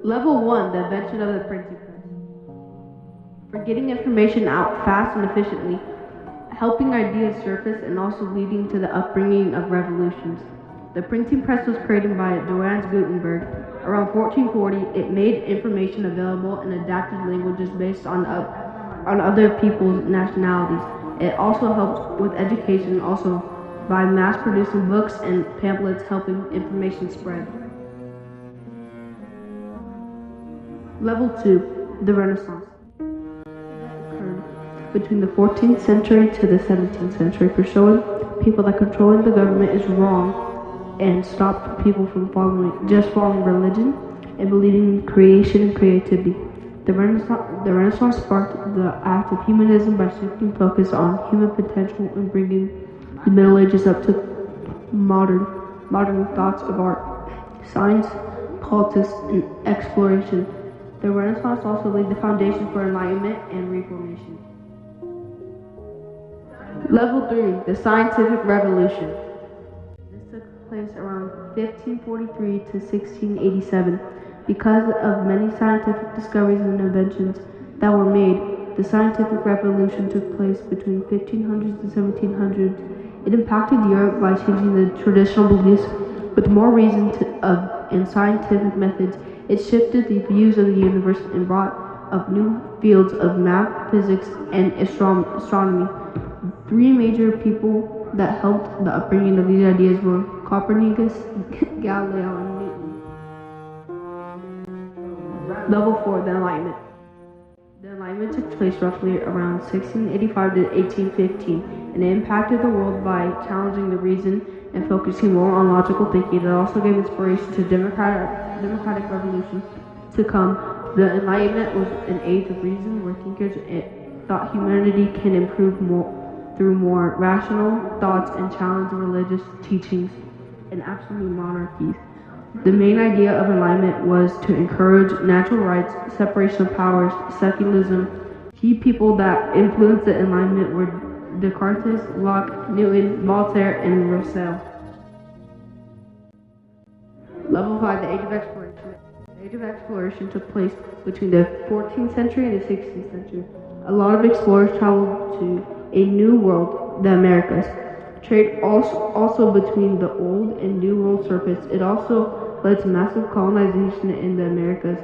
Level 1, the invention of the printing press. For getting information out fast and efficiently, helping ideas surface, and also leading to the upbringing of revolutions. The printing press was created by Johannes Gutenberg. Around 1440, it made information available and adapted languages based on other people's nationalities. It also helped with education, also by mass-producing books and pamphlets, helping information spread. Level 2, the Renaissance. Occurred between the 14th century to the 17th century for showing people that controlling the government is wrong and stopped people from following religion and believing in creation and creativity. The Renaissance sparked the act of humanism by shifting focus on human potential and bringing the Middle Ages up to modern thoughts of art, science, politics, and exploration. The Renaissance also laid the foundation for Enlightenment and Reformation. Level 3, the Scientific Revolution. This took place around 1543 to 1687. Because of many scientific discoveries and inventions that were made, the Scientific Revolution took place between 1500s and 1700s. It impacted Europe by changing the traditional beliefs with more reason and scientific methods. It shifted the views of the universe and brought up new fields of math, physics, and astronomy. Three major people that helped the upbringing of these ideas were Copernicus, Galileo, and Newton. Level 4, the Enlightenment. The Enlightenment took place roughly around 1685 to 1815, and it impacted the world by challenging the reason and focusing more on logical thinking. It also gave inspiration to democratic revolution to come. The Enlightenment was an age of reason where thinkers thought humanity can improve through more rational thoughts and challenge religious teachings and absolute monarchies. The main idea of Enlightenment was to encourage natural rights, separation of powers, secularism. Key people that influenced the Enlightenment were Descartes, Locke, Newton, Voltaire, and Rousseau. Level 5, the Age of Exploration. The Age of Exploration took place between the 14th century and the 16th century. A lot of explorers traveled to a new world, the Americas. Trade also between the Old and New World surfaced. It also led to massive colonization in the Americas.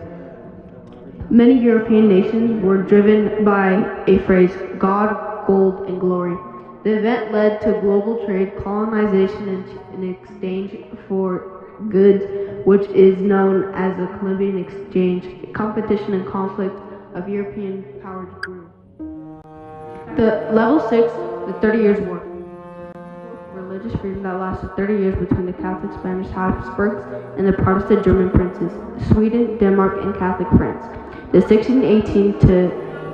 Many European nations were driven by a phrase, God, gold, and glory. The event led to global trade, colonization, and exchange for goods, which is known as the Columbian Exchange. Competition and conflict of European powers grew. The Level 6, the 30 Years' War. Religious freedom that lasted 30 years between the Catholic Spanish Habsburgs and the Protestant German princes, Sweden, Denmark, and Catholic France. The 1618 to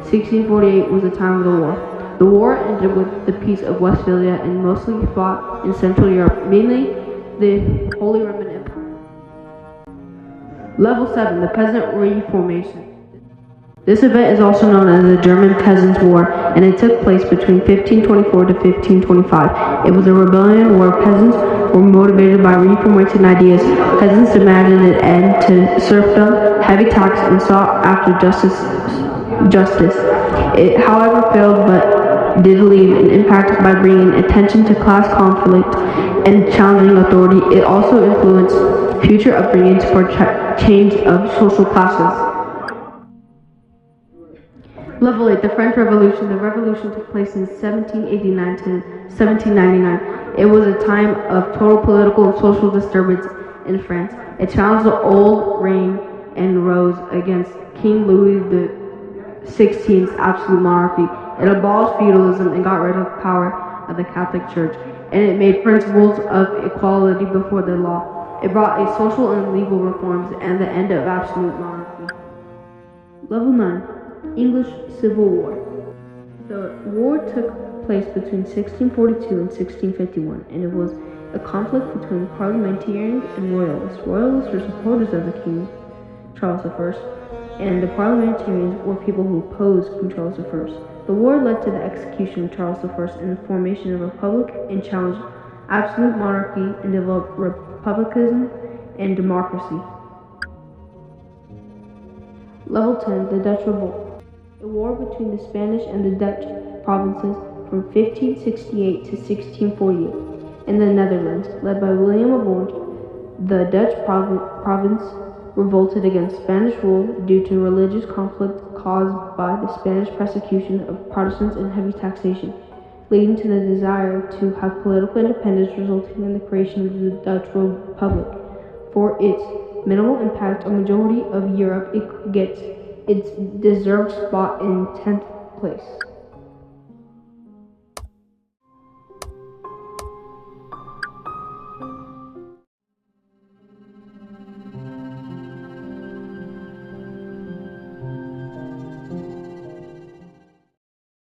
1648 was the time of the war. The war ended with the Peace of Westphalia and mostly fought in Central Europe, mainly the Holy Roman Empire. Level 7, the Peasant Reformation. This event is also known as the German Peasants' War, and it took place between 1524 to 1525. It was a rebellion where peasants were motivated by Reformation ideas. Peasants demanded an end to serfdom, heavy tax, and sought after justice. It, however, failed but did leave an impact by bringing attention to class conflict and challenging authority. It also influenced future upbringings for change of social classes. Level 8, the French Revolution. The revolution took place in 1789 to 1799. It was a time of total political and social disturbance in France. It challenged the old reign and rose against King Louis XVI's absolute monarchy. It abolished feudalism and got rid of power of the Catholic Church, and it made principles of equality before the law. It brought a social and legal reforms and the end of absolute monarchy. Level 9, English Civil War. The war took place between 1642 and 1651, and it was a conflict between parliamentarians and royalists. Royalists were supporters of the King Charles I, and the parliamentarians were people who opposed King Charles I. The war led to the execution of Charles I and the formation of a republic, and challenged absolute monarchy and developed republicanism and democracy. Level 10. The Dutch Revolt. A war between the Spanish and the Dutch provinces from 1568 to 1648 in the Netherlands, led by William of Orange. The Dutch province revolted against Spanish rule due to religious conflict caused by the Spanish persecution of Protestants and heavy taxation, leading to the desire to have political independence, resulting in the creation of the Dutch Republic. For its minimal impact on majority of Europe, it gets its deserved spot in 10th place.